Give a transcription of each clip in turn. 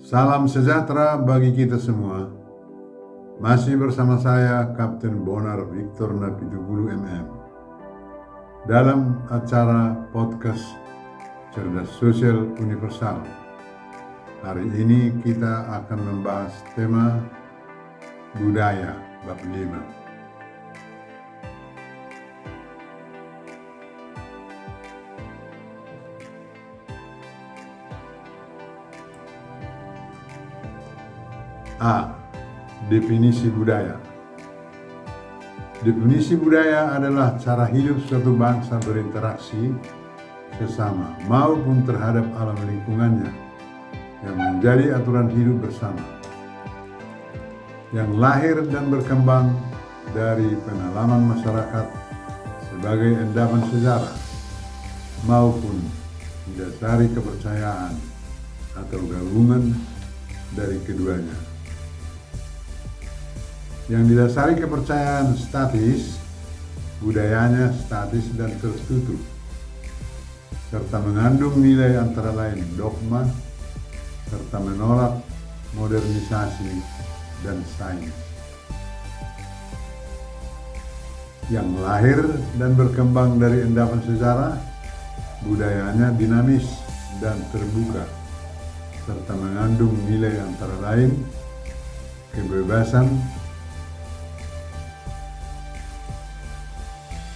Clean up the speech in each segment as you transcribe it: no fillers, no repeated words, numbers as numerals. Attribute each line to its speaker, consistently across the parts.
Speaker 1: Salam sejahtera bagi kita semua. Masih bersama saya Kapten Bonar Victor Napitupulu MM dalam acara podcast Cerdas Sosial Universal. Hari ini kita akan membahas tema budaya bab 5. A. Definisi budaya. Definisi budaya adalah cara hidup suatu bangsa berinteraksi sesama maupun terhadap alam lingkungannya yang menjadi aturan hidup bersama, yang lahir dan berkembang dari pengalaman masyarakat sebagai endapan sejarah maupun didasari kepercayaan atau gabungan dari keduanya. Yang didasari kepercayaan statis, budayanya statis dan tertutup, serta mengandung nilai antara lain dogma, serta menolak modernisasi dan sains. Yang lahir dan berkembang dari endapan sejarah, budayanya dinamis dan terbuka, serta mengandung nilai antara lain kebebasan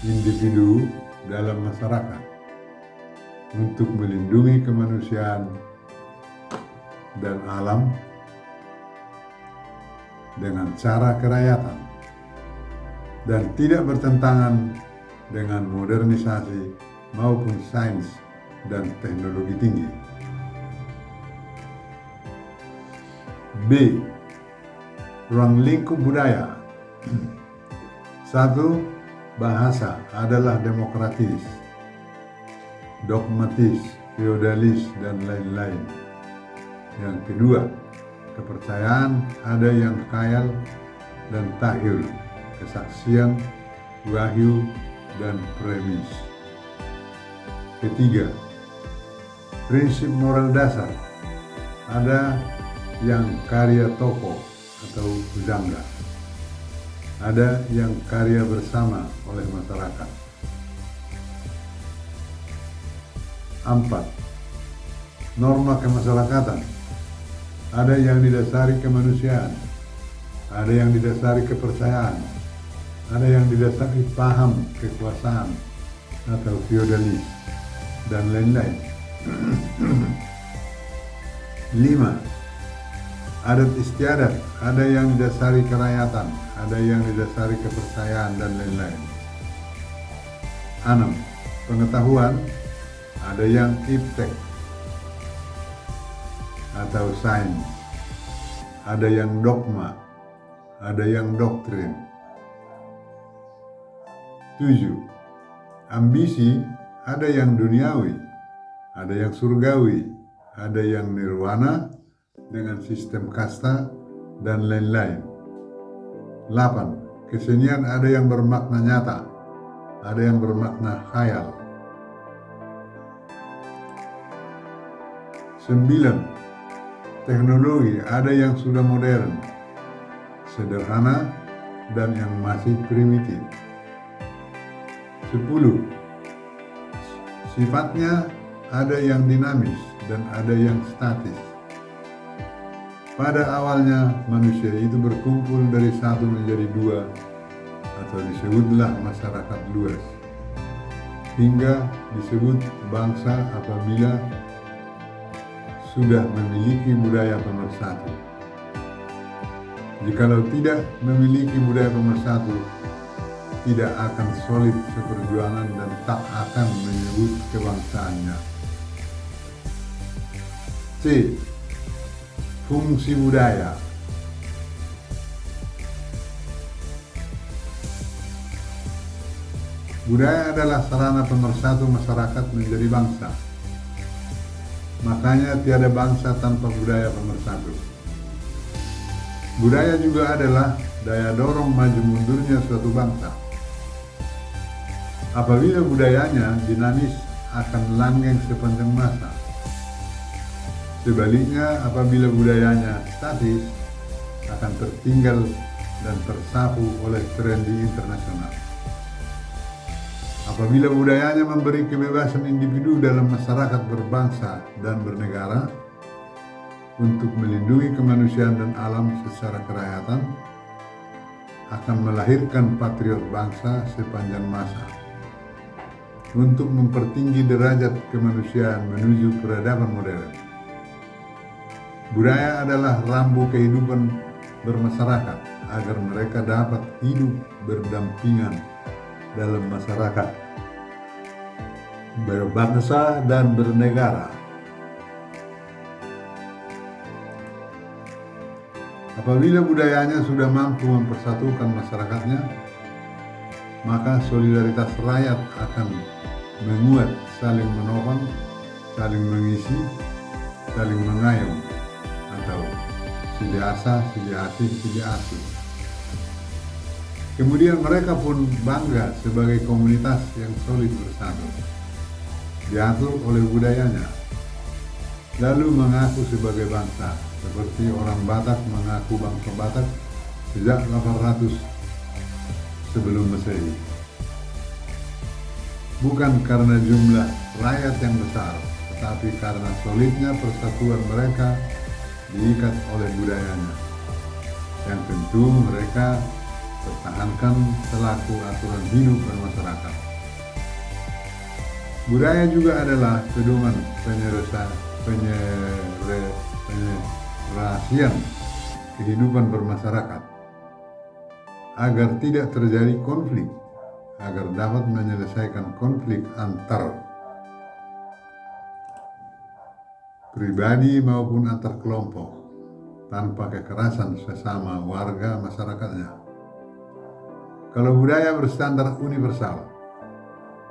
Speaker 1: individu dalam masyarakat untuk melindungi kemanusiaan dan alam dengan cara kerakyatan dan tidak bertentangan dengan modernisasi maupun sains dan teknologi tinggi. B. Ruang lingkup budaya. 1. Bahasa adalah demokratis, dogmatis, feodalis, dan lain-lain. Yang kedua, kepercayaan ada yang khayal dan tahyul, kesaksian, wahyu, dan premis. Ketiga, prinsip moral dasar ada yang karya tokoh atau pujangga, ada yang karya bersama oleh masyarakat. 4. Norma kemasyarakatan ada yang didasari kemanusiaan, ada yang didasari kepercayaan, ada yang didasari paham kekuasaan atau feodalis, dan lain-lain. 5. Adat istiadat ada yang didasari kerakyatan, ada yang didasari kepercayaan, dan lain-lain. 6. Pengetahuan ada yang iptek atau sains, ada yang dogma, ada yang doktrin. 7. Ambisi ada yang duniawi, ada yang surgawi, ada yang nirwana dengan sistem kasta, dan lain-lain. 8. Kesenian ada yang bermakna nyata, ada yang bermakna khayal. 9. Teknologi ada yang sudah modern, sederhana, dan yang masih primitif. 10. Sifatnya ada yang dinamis dan ada yang statis. Pada awalnya manusia itu berkumpul dari satu menjadi dua, atau disebutlah masyarakat luas, hingga disebut bangsa apabila sudah memiliki budaya pemersatu. Jikalau tidak memiliki budaya pemersatu, tidak akan solid seperjuangan dan tak akan menyebut kebangsaannya. C. Fungsi budaya. Budaya adalah sarana pemersatu masyarakat menjadi bangsa. Makanya tiada bangsa tanpa budaya pemersatu. Budaya juga adalah daya dorong maju mundurnya suatu bangsa. Apabila budayanya dinamis, akan langgeng sepanjang masa. Sebaliknya, apabila budayanya statis, akan tertinggal dan tersapu oleh trendi internasional. Apabila budayanya memberi kebebasan individu dalam masyarakat berbangsa dan bernegara untuk melindungi kemanusiaan dan alam secara kerakyatan, akan melahirkan patriot bangsa sepanjang masa untuk mempertinggi derajat kemanusiaan menuju peradaban modern. Budaya adalah rambu kehidupan bermasyarakat agar mereka dapat hidup berdampingan dalam masyarakat, berbangsa dan bernegara. Apabila budayanya sudah mampu mempersatukan masyarakatnya, maka solidaritas rakyat akan menguat, saling menopang, saling mengisi, saling mengayom, atau sedia asa, sedia asih, sedia asuh. Kemudian mereka pun bangga sebagai komunitas yang solid bersatu, diatur oleh budayanya, lalu mengaku sebagai bangsa, seperti orang Batak mengaku bangsa Batak sejak 800 sebelum Masehi. Bukan karena jumlah rakyat yang besar, tetapi karena solidnya persatuan mereka diikat oleh budayanya, yang tentu mereka pertahankan selaku aturan hidup bermasyarakat. Budaya juga adalah pedoman penyelesaian kehidupan bermasyarakat agar tidak terjadi konflik, agar dapat menyelesaikan konflik antar pribadi maupun antar kelompok tanpa kekerasan sesama warga masyarakatnya. Kalau budaya berstandar universal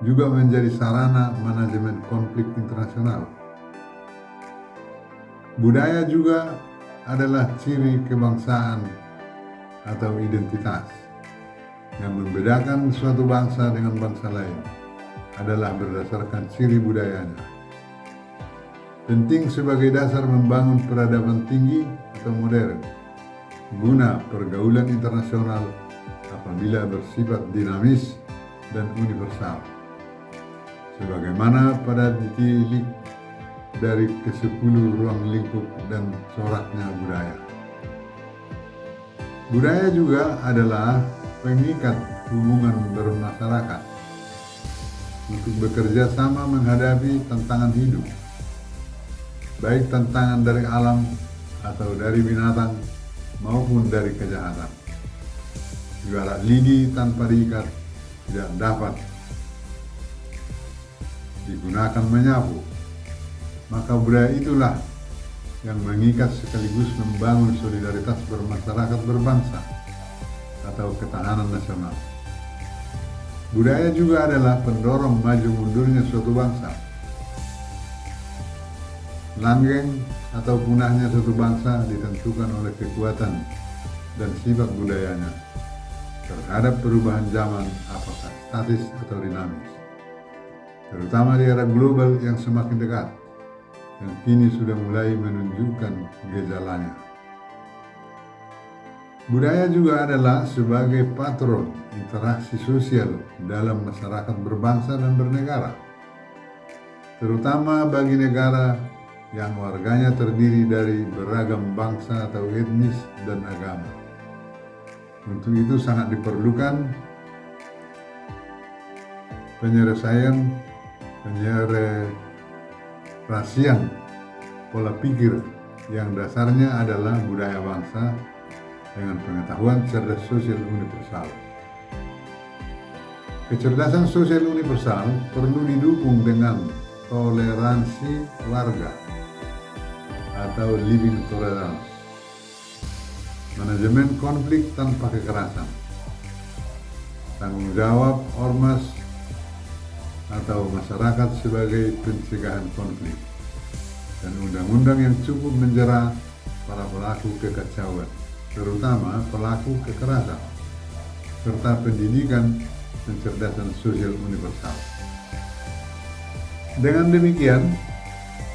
Speaker 1: juga menjadi sarana manajemen konflik internasional. Budaya juga adalah ciri kebangsaan atau identitas yang membedakan suatu bangsa dengan bangsa lain adalah berdasarkan ciri budayanya. Penting sebagai dasar membangun peradaban tinggi atau modern guna pergaulan internasional apabila bersifat dinamis dan universal, sebagaimana pada ditilik dari ke-10 ruang lingkup dan coraknya budaya. Budaya juga adalah pengikat hubungan bermasyarakat untuk bekerja sama menghadapi tantangan hidup, baik tantangan dari alam atau dari binatang maupun dari kejahatan. Ibarat lidi tanpa diikat tidak dapat digunakan menyapu, maka budaya itulah yang mengikat sekaligus membangun solidaritas bermasyarakat berbangsa atau ketahanan nasional. Budaya juga adalah pendorong maju mundurnya suatu bangsa. Langgeng atau punahnya suatu bangsa ditentukan oleh kekuatan dan sifat budayanya terhadap perubahan zaman, apakah statis atau dinamis, terutama di era global yang semakin dekat, yang kini sudah mulai menunjukkan gejalanya. Budaya juga adalah sebagai patron interaksi sosial dalam masyarakat berbangsa dan bernegara, terutama bagi negara yang warganya terdiri dari beragam bangsa atau etnis dan agama. Untuk itu sangat diperlukan penyelesaian pola pikir yang dasarnya adalah budaya bangsa dengan pengetahuan cerdas sosial universal. Kecerdasan sosial universal perlu didukung dengan toleransi warga atau living tolerance, manajemen konflik tanpa kekerasan, tanggung jawab ormas atau masyarakat sebagai pencegahan konflik, dan undang-undang yang cukup menjera para pelaku kekacauan, terutama pelaku kekerasan, serta pendidikan pencerdasan sosial universal. Dengan demikian,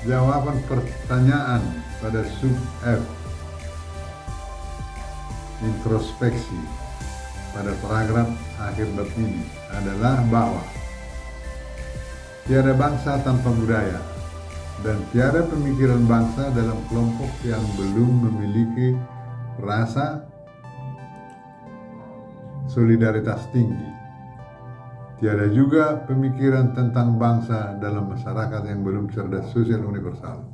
Speaker 1: Jawaban pertanyaan pada sub F, introspeksi, pada paragraf akhir bab ini adalah bahwa tiada bangsa tanpa budaya dan tiada pemikiran bangsa dalam kelompok yang belum memiliki rasa solidaritas tinggi. Tiada juga pemikiran tentang bangsa dalam masyarakat yang belum cerdas sosial universal.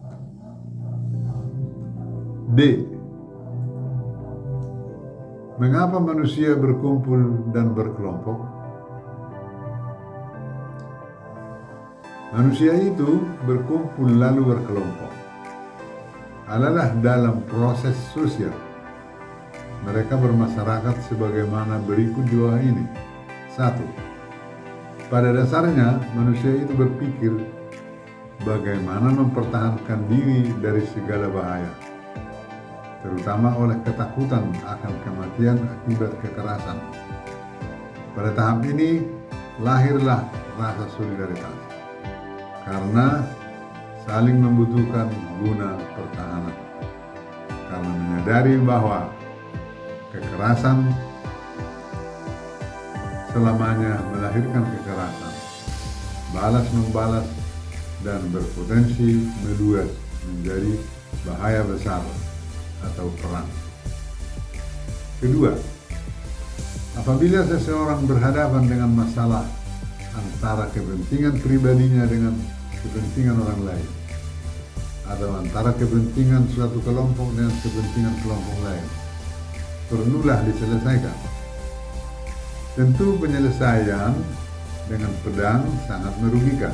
Speaker 1: D. Mengapa manusia berkumpul dan berkelompok? Manusia itu berkumpul lalu berkelompok adalah dalam proses sosial. Mereka bermasyarakat sebagaimana berikut dua ini. 1. Pada dasarnya, manusia itu berpikir bagaimana mempertahankan diri dari segala bahaya, terutama oleh ketakutan akan kematian akibat kekerasan. Pada tahap ini, lahirlah rasa solidaritas, karena saling membutuhkan guna pertahanan. Karena menyadari bahwa kekerasan selamanya melahirkan kekerasan, balas-membalas, dan berpotensi meluas menjadi bahaya besar atau perang. Kedua, apabila seseorang berhadapan dengan masalah antara kepentingan pribadinya dengan kepentingan orang lain, atau antara kepentingan suatu kelompok dengan kepentingan kelompok lain, perlulah diselesaikan. Tentu penyelesaian dengan pedang sangat merugikan,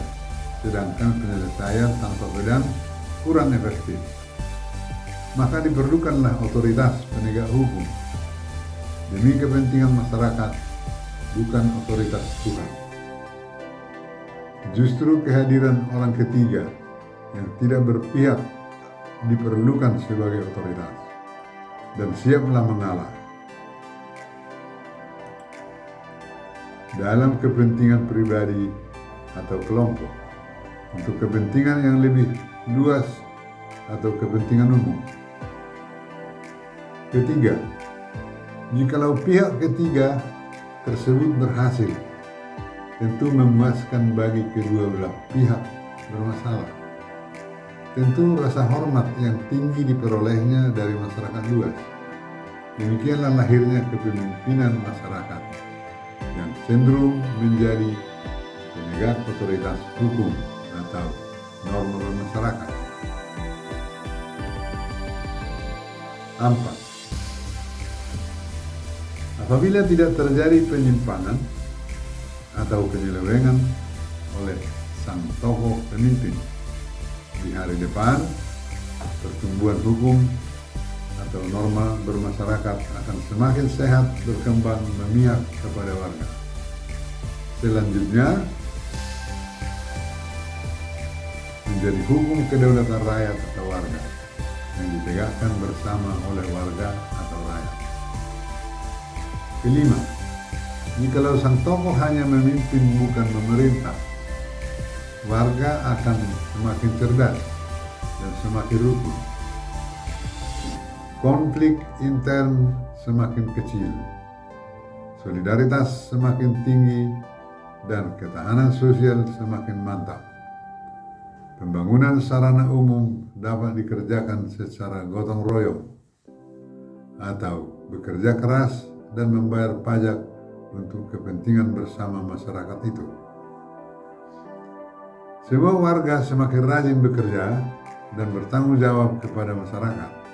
Speaker 1: sedangkan penyelesaian tanpa pedang kurang efektif. Maka diperlukanlah otoritas penegak hukum demi kepentingan masyarakat, bukan otoritas Tuhan. Justru kehadiran orang ketiga yang tidak berpihak diperlukan sebagai otoritas dan siaplah mengalah dalam kepentingan pribadi atau kelompok, untuk kepentingan yang lebih luas atau kepentingan umum. Ketiga, jikalau pihak ketiga tersebut berhasil, tentu memuaskan bagi kedua belah pihak bermasalah. Tentu rasa hormat yang tinggi diperolehnya dari masyarakat luas. Demikianlah lahirnya kepemimpinan masyarakat yang cenderung menjadi penegak otoritas hukum atau norma masyarakat. 4. Apabila tidak terjadi penyimpangan atau penyelewengan oleh sang tokoh pemimpin di hari depan, pertumbuhan hukum atau norma bermasyarakat akan semakin sehat berkembang memihak kepada warga. Selanjutnya, menjadi hukum kedaulatan rakyat atau warga yang ditegakkan bersama oleh warga atau rakyat. Kelima, jikalau sang tokoh hanya memimpin bukan memerintah, warga akan semakin cerdas dan semakin rukun. Konflik intern semakin kecil, solidaritas semakin tinggi, dan ketahanan sosial semakin mantap. Pembangunan sarana umum dapat dikerjakan secara gotong royong atau bekerja keras dan membayar pajak untuk kepentingan bersama masyarakat itu. Semua warga semakin rajin bekerja dan bertanggung jawab kepada masyarakat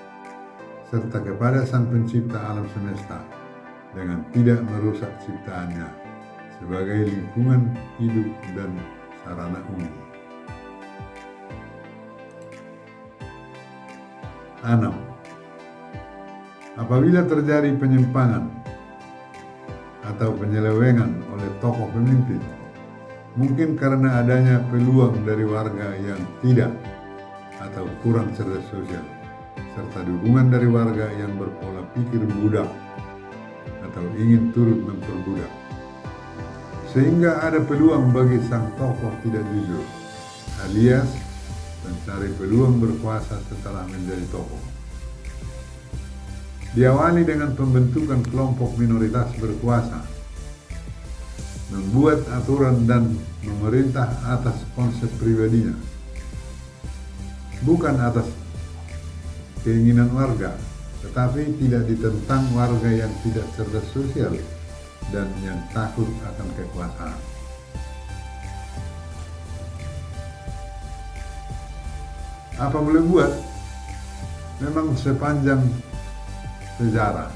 Speaker 1: serta kepada Sang Pencipta alam semesta dengan tidak merusak ciptaannya sebagai lingkungan hidup dan sarana umum. 6. Apabila terjadi penyimpangan atau penyelewengan oleh tokoh pemimpin, mungkin karena adanya peluang dari warga yang tidak atau kurang cerdas sosial, serta dukungan dari warga yang berpola pikir budak atau ingin turut memperbudak, sehingga ada peluang bagi sang tokoh tidak jujur, alias mencari peluang berkuasa setelah menjadi tokoh. Diawali dengan pembentukan kelompok minoritas berkuasa, membuat aturan dan memerintah atas konsep pribadinya, bukan atas keinginan warga, tetapi tidak ditentang warga yang tidak cerdas sosial dan yang takut akan kekuasaan. Apa boleh buat? Memang sepanjang sejarah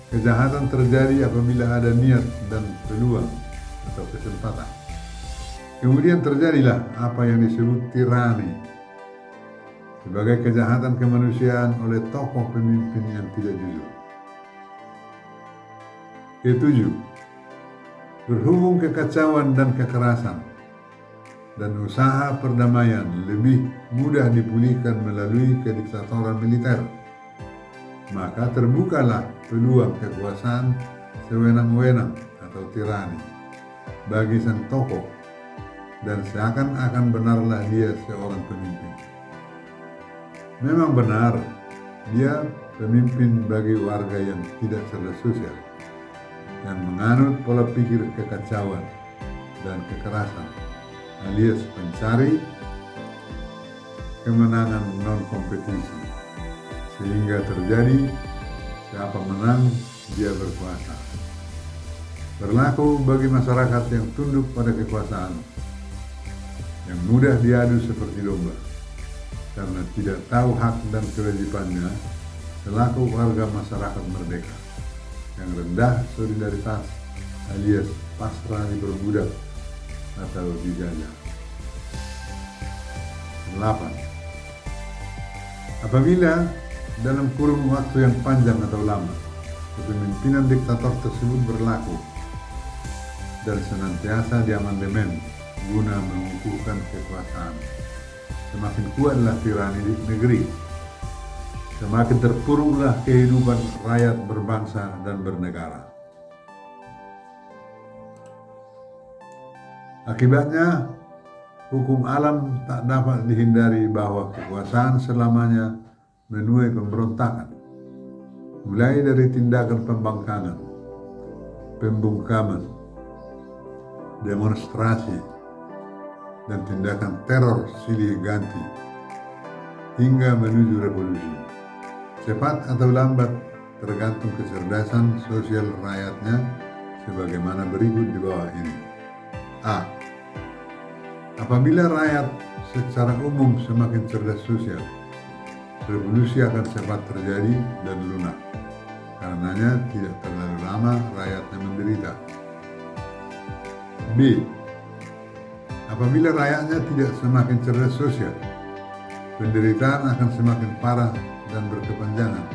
Speaker 1: kejahatan terjadi apabila ada niat dan peluang atau kesempatan. Kemudian terjadilah apa yang disebut tirani sebagai kejahatan kemanusiaan oleh tokoh pemimpin yang tidak jujur. Ketujuh, berhubung kekacauan dan kekerasan dan usaha perdamaian lebih mudah dipulihkan melalui kediktatoran militer, maka terbukalah peluang kekuasaan sewenang-wenang atau tirani bagi sang tokoh, dan seakan-akan benarlah dia seorang pemimpin. Memang benar, dia pemimpin bagi warga yang tidak cerdas sosial, yang menganut pola pikir kekacauan dan kekerasan, alias pencari kemenangan non-kompetisi, sehingga terjadi siapa menang dia berkuasa. Berlaku bagi masyarakat yang tunduk pada kekuasaan, yang mudah diadu seperti domba, karena tidak tahu hak dan kewajibannya selaku warga masyarakat merdeka, yang rendah solidaritas alias pasrah diperbudak atau dijajah. 8. Apabila dalam kurun waktu yang panjang atau lama kepemimpinan diktator tersebut berlaku dan senantiasa diamandemen guna mengukuhkan kekuasaan, semakin kuatlah tirani di negeri, semakin terpuruklah kehidupan rakyat berbangsa dan bernegara. Akibatnya, hukum alam tak dapat dihindari bahwa kekuasaan selamanya menuai pemberontakan, mulai dari tindakan pembangkangan, pembungkaman, demonstrasi, dan tindakan teror silih ganti, hingga menuju revolusi. Cepat atau lambat tergantung kecerdasan sosial rakyatnya, sebagaimana berikut di bawah ini. A. Apabila rakyat secara umum semakin cerdas sosial, revolusi akan cepat terjadi dan lunak. Karenanya tidak terlalu lama rakyatnya menderita. B. Apabila rakyatnya tidak semakin cerdas sosial, penderitaan akan semakin parah dan berkepanjangan,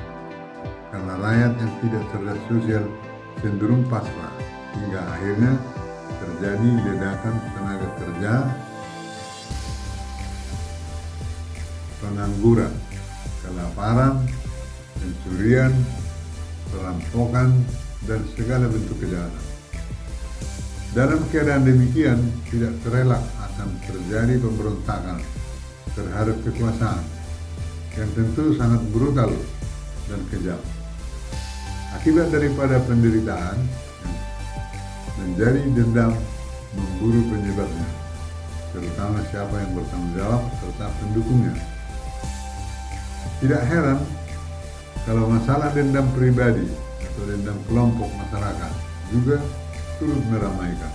Speaker 1: karena rakyat yang tidak cerdas sosial cenderung pasrah, hingga akhirnya terjadi ledakan tenaga kerja, pengangguran, kelaparan, pencurian, perampokan, dan segala bentuk kejahatan. Dalam keadaan demikian, tidak terelak akan terjadi pemberontakan terhadap kekuasaan yang tentu sangat brutal dan kejam. Akibat daripada penderitaan yang menjadi dendam memburu penyebabnya, terutama siapa yang bertanggung jawab serta pendukungnya. Tidak heran kalau masalah dendam pribadi atau dendam kelompok masyarakat juga turut meramaikan.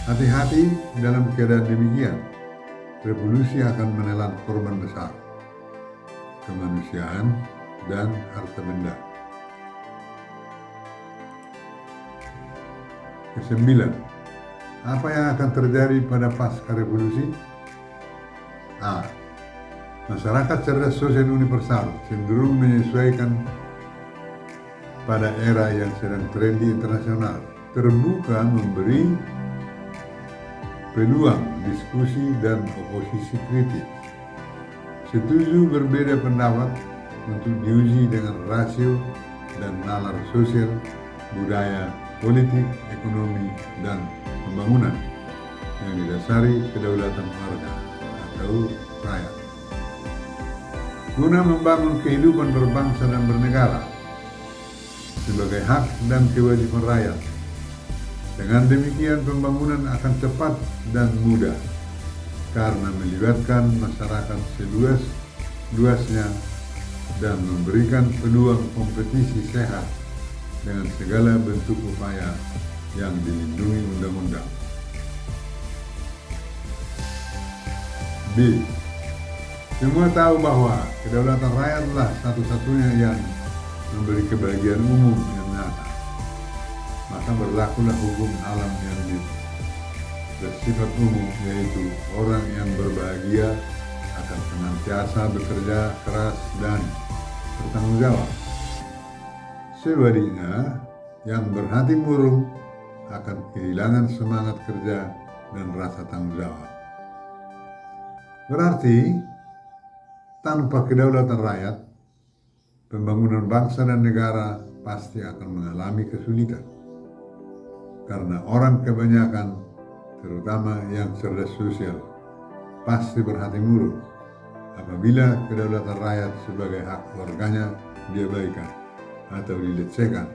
Speaker 1: Hati-hati dalam keadaan demikian, revolusi akan menelan korban besar, kemanusiaan, dan harta benda. Kesembilan, apa yang akan terjadi pada pasca revolusi? A. Masyarakat cerdas sosial universal cenderung menyesuaikan pada era yang sedang trendy internasional, terbuka memberi peluang diskusi dan oposisi kritis. Setuju berbeda pendapat untuk diuji dengan rasio dan nalar sosial, budaya, politik, ekonomi, dan pembangunan yang didasari kedaulatan warga atau rakyat. Guna membangun kehidupan berbangsa dan bernegara sebagai hak dan kewajiban rakyat. Dengan demikian pembangunan akan cepat dan mudah karena melibatkan masyarakat seluas-luasnya dan memberikan peluang kompetisi sehat dengan segala bentuk upaya yang dilindungi undang-undang. B. Semua tahu bahwa kedaulatan rakyatlah satu-satunya yang memberi kebahagiaan umum yang nyata. Maka berlakulah hukum alam yang bersifat umum, yaitu orang yang berbahagia akan senantiasa bekerja keras dan bertanggung jawab. Sebaliknya, yang berhati murung akan kehilangan semangat kerja dan rasa tanggung jawab. Berarti, tanpa kedaulatan rakyat, pembangunan bangsa dan negara pasti akan mengalami kesulitan. Karena orang kebanyakan, terutama yang cerdas sosial, pasti berhati murung apabila kedaulatan rakyat sebagai hak warganya diabaikan atau dilecehkan,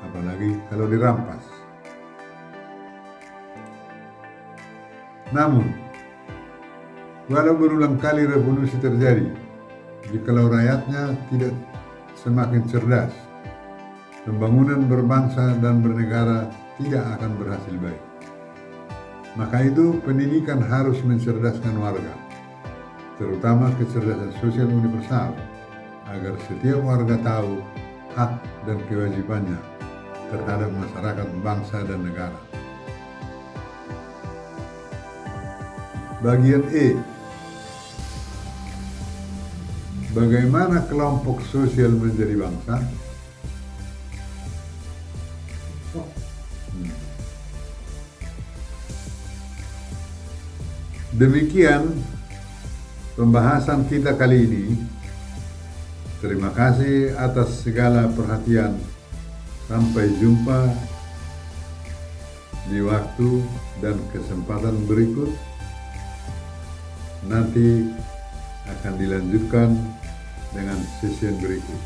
Speaker 1: apalagi kalau dirampas. Namun, walau berulang kali revolusi terjadi, jikalau rakyatnya tidak semakin cerdas, pembangunan berbangsa dan bernegara tidak akan berhasil baik. Maka itu pendidikan harus mencerdaskan warga, terutama kecerdasan sosial universal, agar setiap warga tahu hak dan kewajibannya terhadap masyarakat, bangsa, dan negara. Bagian E. Bagaimana kelompok sosial menjadi bangsa? Demikian pembahasan kita kali ini. Terima kasih atas segala perhatian. Sampai jumpa di waktu dan kesempatan berikut. Nanti akan dilanjutkan dengan sesi berikut.